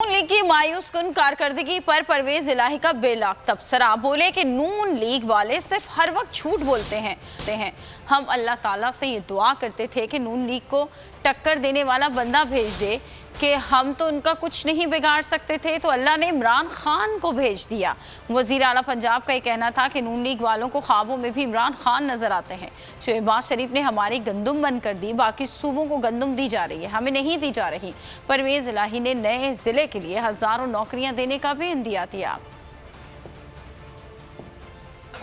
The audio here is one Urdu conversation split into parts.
نون لیگ کی مایوس کن کارکردگی پر پرویز الہی کا بے لاگ تبصرہ، بولے کہ نون لیگ والے صرف ہر وقت جھوٹ بولتے ہیں۔ ہم اللہ تعالیٰ سے یہ دعا کرتے تھے کہ نون لیگ کو ٹکر دینے والا بندہ بھیج دے کہ ہم تو ان کا کچھ نہیں بگاڑ سکتے تھے، تو اللہ نے عمران خان کو بھیج دیا۔ وزیر اعلیٰ پنجاب کا یہ کہنا تھا کہ نون لیگ والوں کو خوابوں میں بھی عمران خان نظر آتے ہیں۔ شہباز شریف نے ہماری گندم بند کر دی، باقی صوبوں کو گندم دی جا رہی ہے، ہمیں نہیں دی جا رہی۔ پرویز الہی نے نئے ضلع کے لیے ہزاروں نوکریاں دینے کا بھی عندیہ دیا۔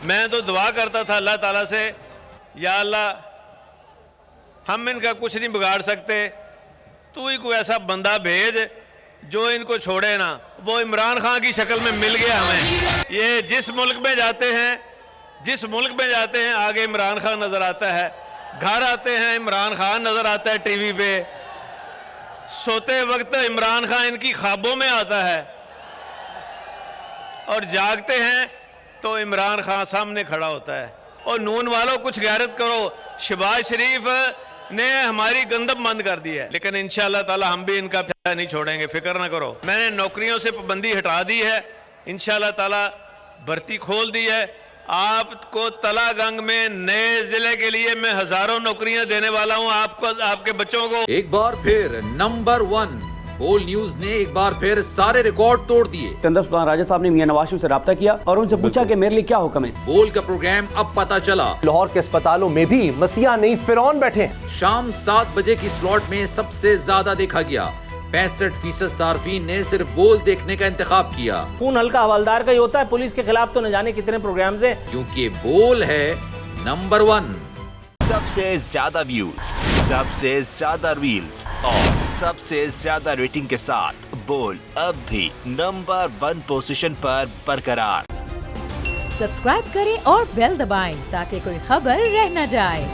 میں تو دعا کرتا تھا اللہ تعالیٰ سے، یا اللہ ہم ان کا کچھ نہیں بگاڑ سکتے، تو ہی کوئی ایسا بندہ بھیج جو ان کو چھوڑے نا۔ وہ عمران خان کی شکل میں مل گیا ہمیں۔ یہ جس ملک میں جاتے ہیں آگے عمران خان نظر آتا ہے، گھر آتے ہیں عمران خان نظر آتا ہے ٹی وی پہ، سوتے وقت عمران خان ان کی خوابوں میں آتا ہے، اور جاگتے ہیں تو عمران خان سامنے کھڑا ہوتا ہے۔ اور نون والوں کچھ غیرت کرو، شہباز شریف نے ہماری گندم بند کر دی ہے، لیکن انشاءاللہ تعالی ہم بھی ان کا پیچھا نہیں چھوڑیں گے، فکر نہ کرو۔ میں نے نوکریوں سے پابندی ہٹا دی ہے، انشاءاللہ تعالی بھرتی کھول دی ہے۔ آپ کو تلا گنگ میں نئے ضلع کے لیے میں ہزاروں نوکریاں دینے والا ہوں، آپ کے بچوں کو۔ ایک بار پھر نمبر 1 بول نیوز نے ایک بار پھر سارے ریکارڈ توڑ دیے۔ سکندر سلطان راجہ صاحب نے میاں نواز شریف سے رابطہ کیا اور ان سے پوچھا کہ میرے لیے کیا حکم ہے۔ بول کا پروگرام اب پتا چلا، لاہور کے اسپتالوں میں بھی مسیح نہیں فرعون بیٹھے ہیں۔ شام 7 بجے کی سلاٹ میں سب سے زیادہ دیکھا گیا، 65% صارفین نے صرف بول دیکھنے کا انتخاب کیا، خون ہلکا حوالدار کا ہی ہوتا ہے، پولیس کے خلاف تو نہ جانے کتنے پروگرامز ہیں، کیونکہ بول ہے نمبر 1۔ سب سے زیادہ ویوز، سب سے زیادہ ریلز اور سب سے زیادہ ریٹنگ کے ساتھ بول اب بھی نمبر 1 پوزیشن پر برقرار۔ سبسکرائب کریں اور بیل دبائیں تاکہ کوئی خبر رہ نہ جائے۔